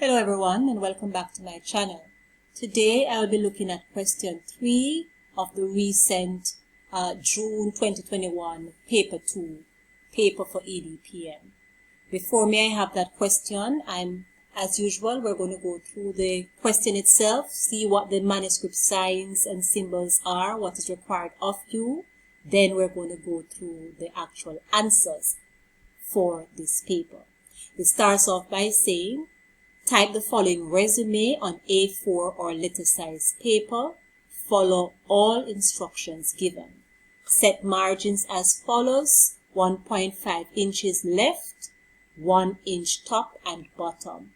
Hello everyone and welcome back to my channel. Today I will be looking at question 3 of the recent June 2021 paper 2 paper for EDPM. Before me I have that question. As usual, we're going to go through the question itself, see what the manuscript signs and symbols are, what is required of you. Then we're going to go through the actual answers for this paper. It starts off by saying, type the following resume on A4 or letter size paper. Follow all instructions given. Set margins as follows: 1.5 inches left, 1 inch top and bottom.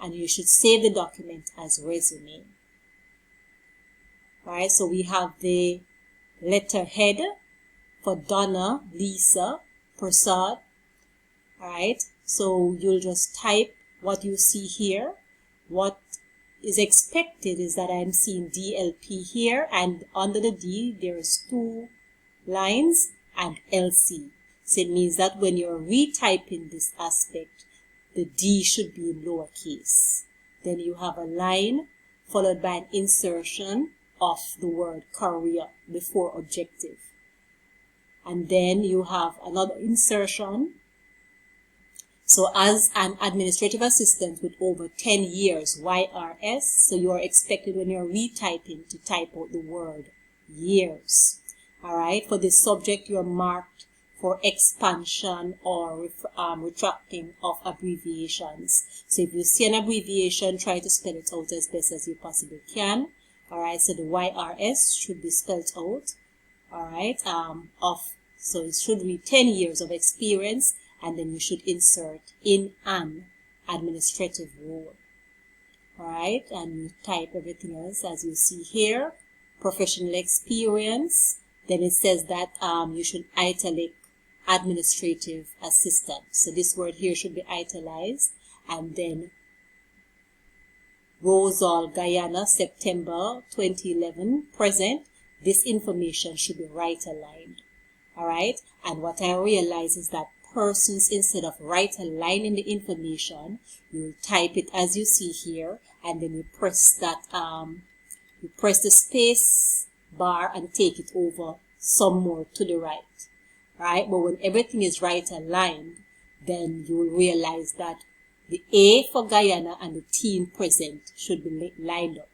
And you should save the document as resume. Alright, so we have the letterhead for Donna, Lisa, Prasad. Alright, so you'll just type what you see here. What is expected is that I'm seeing DLP here, and under the D there's 2 lines and LC. So it means that when you're retyping this aspect, the D should be in lowercase. Then you have a line followed by an insertion of the word career before objective. And then you have another insertion. So as an administrative assistant with over 10 years, YRS, so you are expected when you're retyping to type out the word years. Alright, for this subject you're marked for expansion or retracting of abbreviations. So if you see an abbreviation, try to spell it out as best as you possibly can. Alright, so the YRS should be spelled out. Alright, so it should read 10 years of experience, and then you should insert in an administrative role. Alright, and you type everything else as you see here. Professional experience. Then it says that you should italic administrative assistant. So this word here should be italicized. And then Rosal, Guyana, September 2011, present. This information should be right aligned. Alright, and what I realize is that persons, instead of right aligning the information, you will type it as you see here, and then you press that you press the space bar and take it over some more to the right. Right, but when everything is right aligned, then you will realize that the A for Guyana and the T in present should be lined up.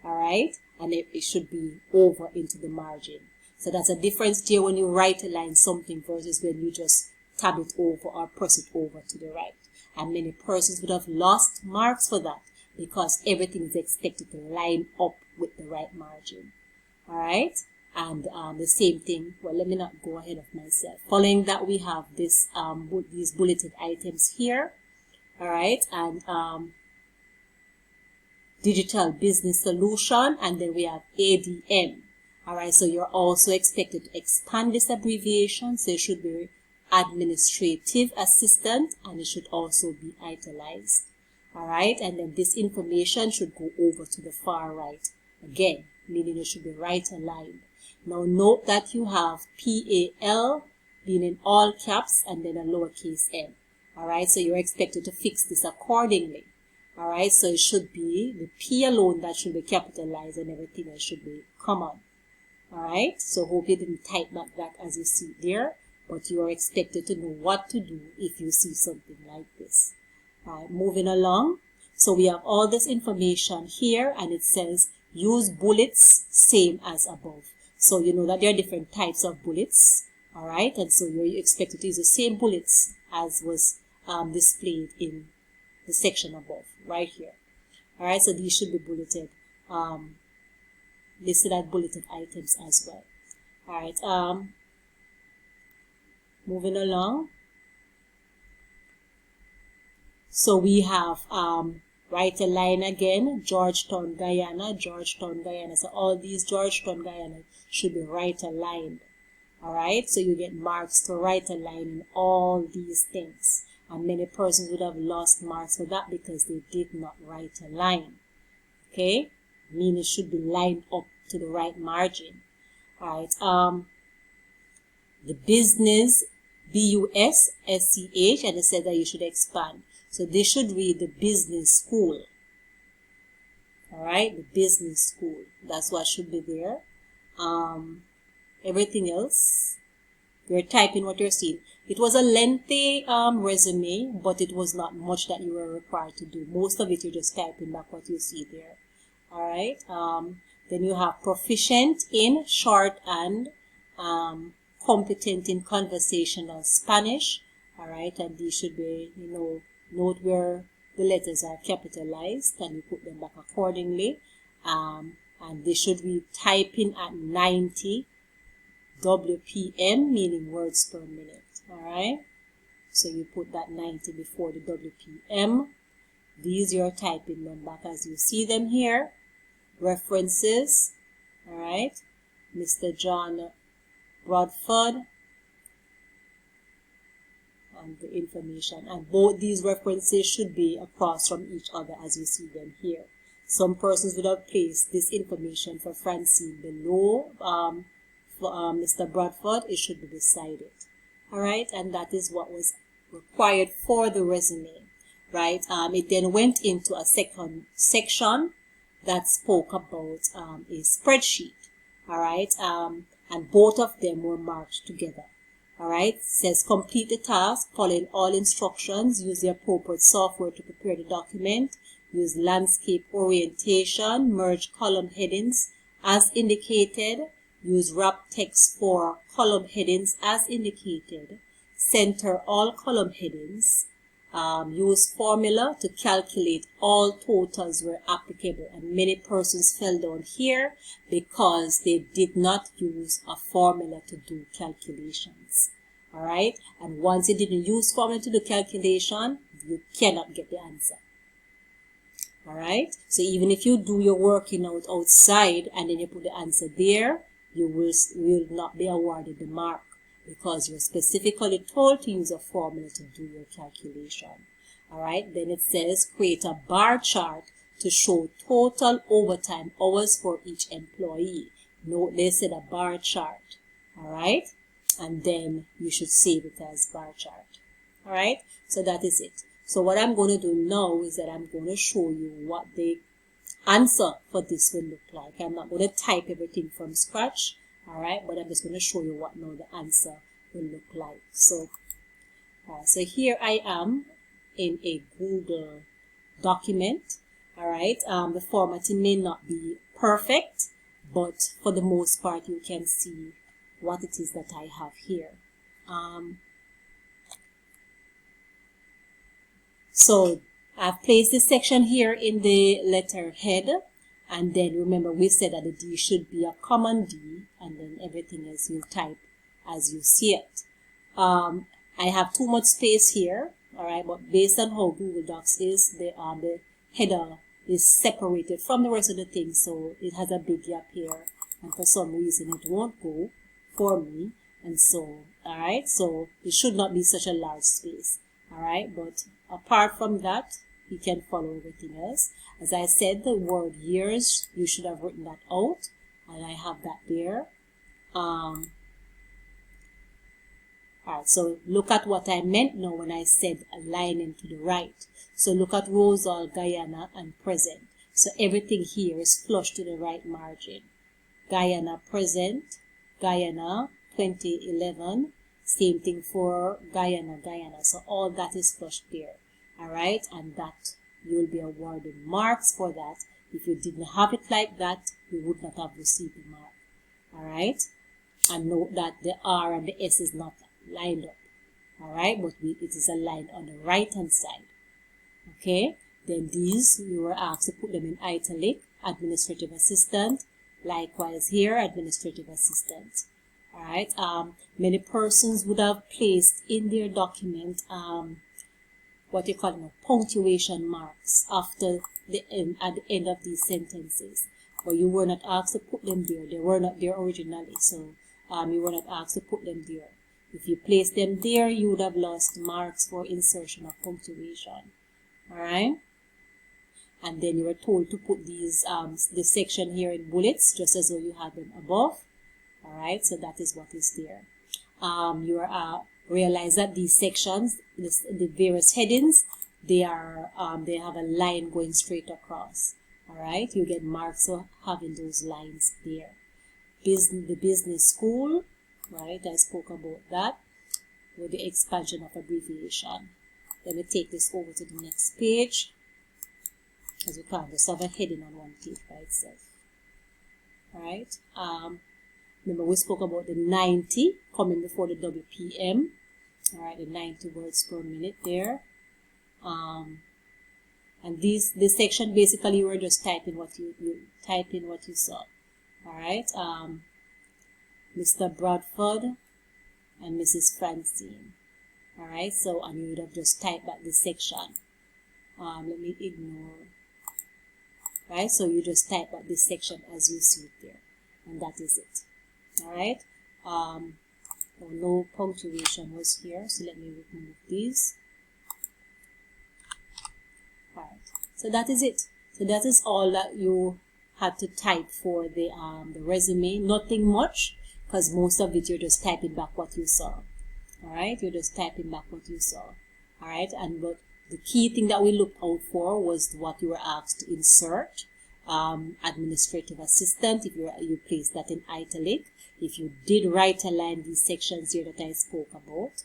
Alright, and it should be over into the margin. So that's a difference there when you right align something versus when you just tab it over or press it over to the right. And many persons would have lost marks for that because everything is expected to line up with the right margin. Alright, and the same thing, well, let me not go ahead of myself. Following that, we have this these bulleted items here. Alright, and digital business solution, and then we have ADM. Alright, so you're also expected to expand this abbreviation, so it should be administrative assistant, and it should also be italicized. Alright, and then this information should go over to the far right again, meaning it should be right aligned. Now note that you have PAL being in all caps and then a lowercase m. Alright, so you're expected to fix this accordingly. Alright, so it should be the P alone that should be capitalized and everything else should be common. Alright, so hope you didn't type back that as you see there, but you are expected to know what to do if you see something like this. Alright, moving along. So we have all this information here, and it says use bullets same as above. So you know that there are different types of bullets. Alright, and so you're expected to use the same bullets as was displayed in the section above, right here. Alright, so these should be bulleted, listed as bulleted items as well. Alright, moving along. So we have right align again, Georgetown, Guyana, Georgetown, Guyana. So all these Georgetown, Guyana should be right aligned. Alright, so you get marks to right align in all these things. And many persons would have lost marks for that because they did not right align. Okay, meaning it should be lined up to the right margin. Alright, the business, BUS, SCH, and it said that you should expand. So this should read the business school. All right, the business school. That's what should be there. Everything else, you're typing what you're seeing. It was a lengthy resume, but it was not much that you were required to do. Most of it, you're just typing back what you see there. All right. Then you have proficient in shorthand, competent in conversational Spanish. All right, and these should be, note where the letters are capitalized, and you put them back accordingly. And they should be typing at 90 WPM, meaning words per minute. All right, so you put that 90 before the WPM. These you're typing them back as you see them here. References, all right, Mr. John Bradford, and the information. And both these references should be across from each other as you see them here. Some persons would have placed this information for Francine below. For Mr. Bradford, it should be beside it. All right, and that is what was required for the resume, right? It then went into a second section that spoke about a spreadsheet, all right? And both of them were marked together, all right? It says complete the task, following all instructions, use the appropriate software to prepare the document, use landscape orientation, merge column headings as indicated, use wrap text for column headings as indicated, center all column headings, use formula to calculate all totals where applicable. And many persons fell down here because they did not use a formula to do calculations. All right, and once you didn't use formula to do calculation, you cannot get the answer. All right, so even if you do your working out outside and then you put the answer there, you will not be awarded the mark, because you're specifically told to use a formula to do your calculation. All right, then it says create a bar chart to show total overtime hours for each employee. Note they said a bar chart. All right, and then you should save it as bar chart. All right, so that is it. So what I'm going to do now is that I'm going to show you what the answer for this will look like. I'm not going to type everything from scratch. All right, but I'm just going to show you what now the answer will look like. So, so here I am in a Google document. All right, the formatting may not be perfect, but for the most part, you can see what it is that I have here. So I've placed this section here in the letter head. And then remember, we said that the D should be a common D, and then everything else you type as you see it. I have too much space here, all right, but based on how Google Docs is, the header is separated from the rest of the thing, so it has a big gap here, and for some reason it won't go for me, and so, all right, so it should not be such a large space, all right, but apart from that, you can follow everything else. As I said, the word years, you should have written that out, and I have that there. Alright, so look at what I meant now when I said aligning to the right. So look at Rosal, Guyana, and present. So everything here is flush to the right margin. Guyana present, Guyana 2011, same thing for Guyana. So all that is flushed there. Alright, and that you will be awarded marks for that. If you didn't have it like that, you would not have received the mark. Alright, and note that the R and the S is not lined up. Alright, but it is aligned on the right hand side. Okay, then these you were asked to put them in italic, administrative assistant. Likewise here, administrative assistant. Alright, many persons would have placed in their document what you call punctuation marks after the end, at the end of these sentences, but you were not asked to put them there. They were not there originally, so you were not asked to put them there. If you placed them there, you would have lost marks for insertion of punctuation. All right, and then you were told to put these this section here in bullets, just as though you had them above. All right, so that is what is there. You are realize that these sections, the various headings, they have a line going straight across. All right, you get marks for having those lines there. The business school, right? I spoke about that with the expansion of abbreviation. Let me take this over to the next page, because we can't just have a heading on one page by itself. All right. Remember, we spoke about the 90 coming before the WPM. All right, the 90 words per minute there. And this section, basically you were just typing what you saw. All right. Mr. Bradford and Mrs. Francine. All right. So, and you would have just typed back this section. Let me ignore. Right. So you just type back this section as you see it there, and that is it. All right. No punctuation was here, so let me remove these. All right. So that is it. So that is all that you had to type for the resume. Nothing much, because most of it you're just typing back what you saw. All right. You're just typing back what you saw. All right. And but the key thing that we looked out for was what you were asked to insert. Administrative assistant, if you place that in italic. If you did right align these sections here that I spoke about.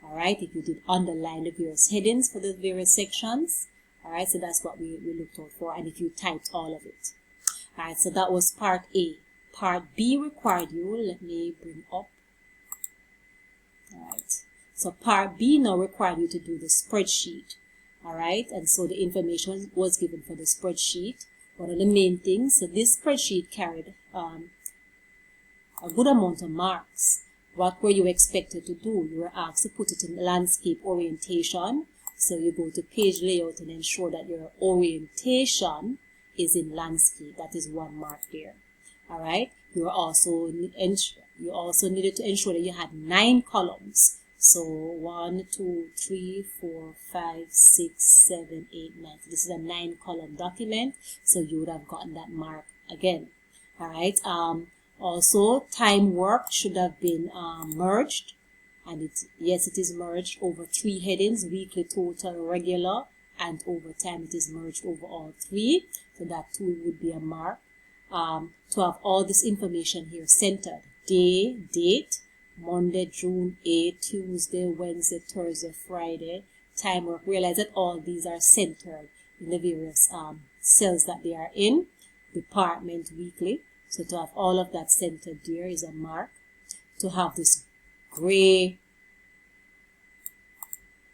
All right, if you did underline the various headings for the various sections. All right, so that's what we looked out for, and if you typed all of it. All right, so that was part A. Part B required you, let me bring up. All right, so part B now required you to do the spreadsheet. All right, and so the information was given for the spreadsheet. One of the main things, so this spreadsheet carried a good amount of marks. What were you expected to do? You were asked to put it in landscape orientation. So you go to page layout and ensure that your orientation is in landscape. That is 1 mark there. All right. You also needed to ensure that you had 9 columns. So 1, 2, 3, 4, 5, 6, 7, 8, 9. So this is a 9-column document. So you would have gotten that mark again. All right. Also, time worked should have been merged, and yes, it is merged over 3 headings: weekly, total, regular, and overtime. It is merged over all 3, so that too would be a mark. To have all this information here centered: day, date, Monday, June 8, Tuesday, Wednesday, Thursday, Friday, time work. Realize that all these are centered in the various cells that they are in. Department, weekly. So to have all of that centered there is a mark. To have this gray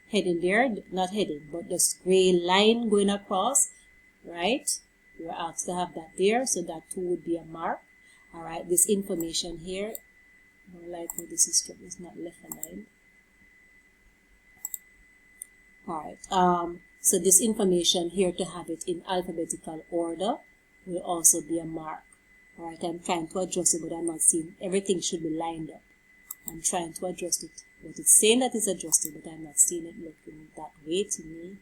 heading there, not heading, but this gray line going across, right? You're asked to have that there, so that too would be a mark. All right, this information here, I don't like how this is not left aligned. All right, so this information here, to have it in alphabetical order, will also be a mark. All right, I'm trying to adjust it, but I'm not seeing. Everything should be lined up. I'm trying to adjust it, but it's saying that it's adjusted, but I'm not seeing it looking that way to me.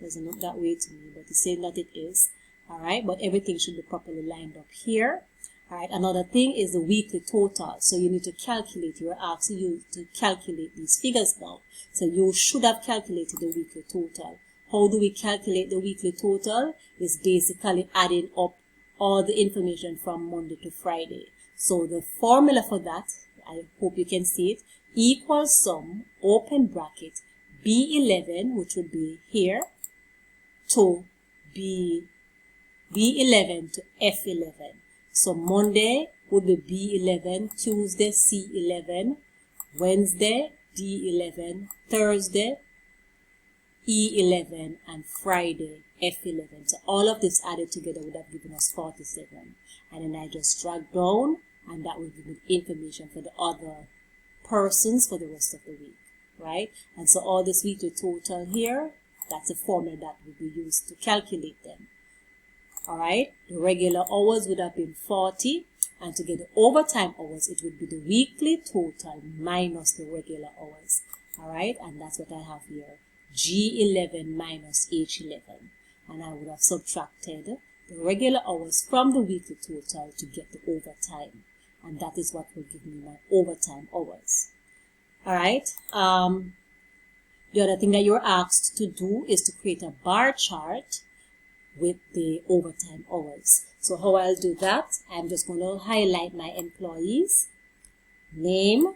It doesn't look that way to me, but it's saying that it is. All right, but everything should be properly lined up here. All right, another thing is the weekly total. So you need to calculate. You're asked you to calculate these figures now. So you should have calculated the weekly total. How do we calculate the weekly total? It's basically adding up all the information from Monday to Friday. So the formula for that, I hope you can see it, equals sum, open bracket, B11, which would be here, to B11 to F11. So Monday would be B11, Tuesday C11, Wednesday D11, Thursday E11, and Friday F11. So all of this added together would have given us 47. And then I just drag down, and that will give me information for the other persons for the rest of the week, right? And so all this weekly total here, that's a formula that will be used to calculate them. All right, the regular hours would have been 40, and to get the overtime hours, it would be the weekly total minus the regular hours. All right, and that's what I have here, G11 minus H11. And I would have subtracted the regular hours from the weekly total to get the overtime. And that is what will give me my overtime hours. All right. The other thing that you're asked to do is to create a bar chart with the overtime hours. So how I'll do that, I'm just going to highlight my employees, name,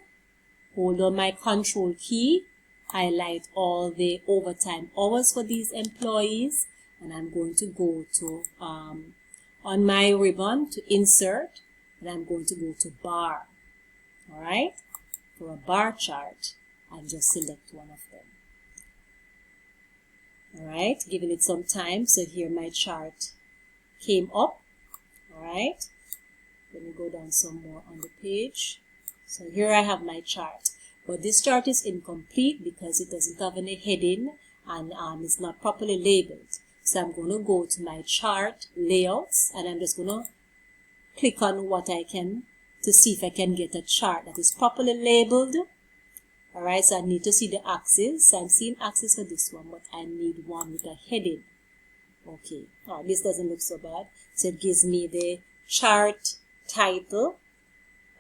hold on my control key, highlight all the overtime hours for these employees, and I'm going to go to, on my ribbon to insert, and I'm going to go to bar. Alright, for a bar chart, and just select one of them. Alright, giving it some time. So here my chart came up. Alright, let me go down some more on the page. So here I have my chart, but this chart is incomplete because it doesn't have any heading and it's not properly labeled. So I'm going to go to my chart layouts and I'm just going to click on what I can to see if I can get a chart that is properly labeled. Alright, so I need to see the axis. So I'm seeing axis for this one, but I need one with a heading. Okay, this doesn't look so bad. So it gives me the chart title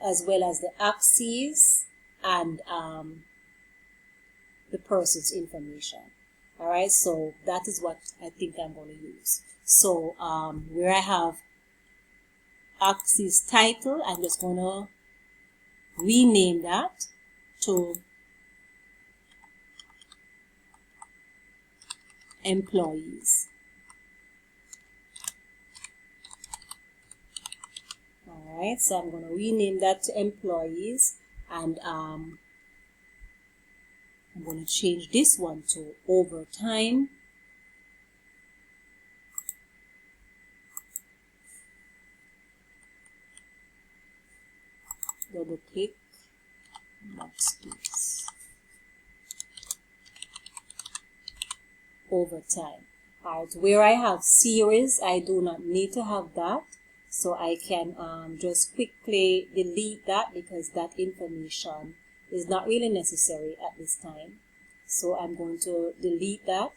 as well as the axes and the person's information. Alright, so that is what I think I'm going to use. So where I have axis title, I'm just going to rename that to employees. Alright, so I'm going to rename that to employees, and I'm going to change this one to overtime. Double click, that's this. Overtime. Alright, where I have series, I do not need to have that. So I can just quickly delete that because that information is not really necessary at this time. So I'm going to delete that.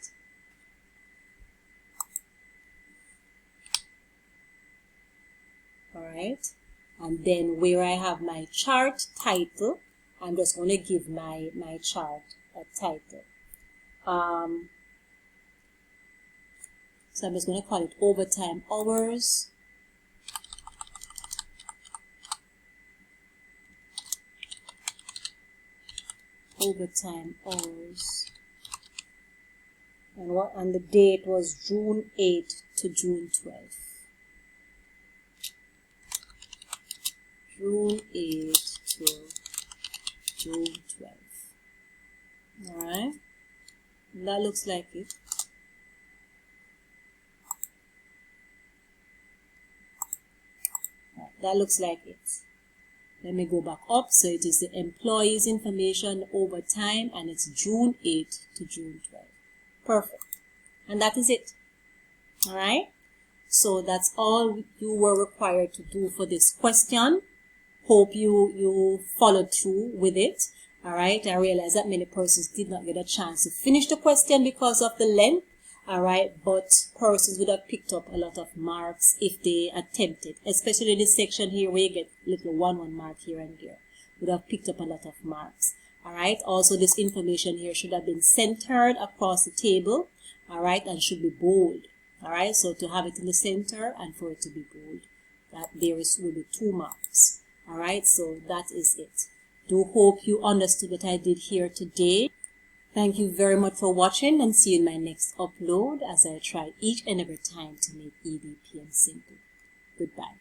Alright. And then where I have my chart title, I'm just going to give my chart a title. So I'm just going to call it overtime hours. Overtime hours. And the date was June 8th to June 12th. June 8th to June 12th. Alright. That looks like it. That looks like it. Let me go back up. So it is the employees information overtime and it's June 8th to June 12th. Perfect. And that is it. Alright. So that's all you were required to do for this question. Hope you followed through with it. Alright. I realize that many persons did not get a chance to finish the question because of the length. Alright, but persons would have picked up a lot of marks if they attempted, especially in this section here where you get little 1 mark here and there. Would have picked up a lot of marks. Alright, also this information here should have been centered across the table. Alright, and should be bold. Alright, so to have it in the center and for it to be bold, that there will be 2 marks. Alright, so that is it. Do hope you understood what I did here today. Thank you very much for watching and see you in my next upload as I try each and every time to make EDPM simple. Goodbye.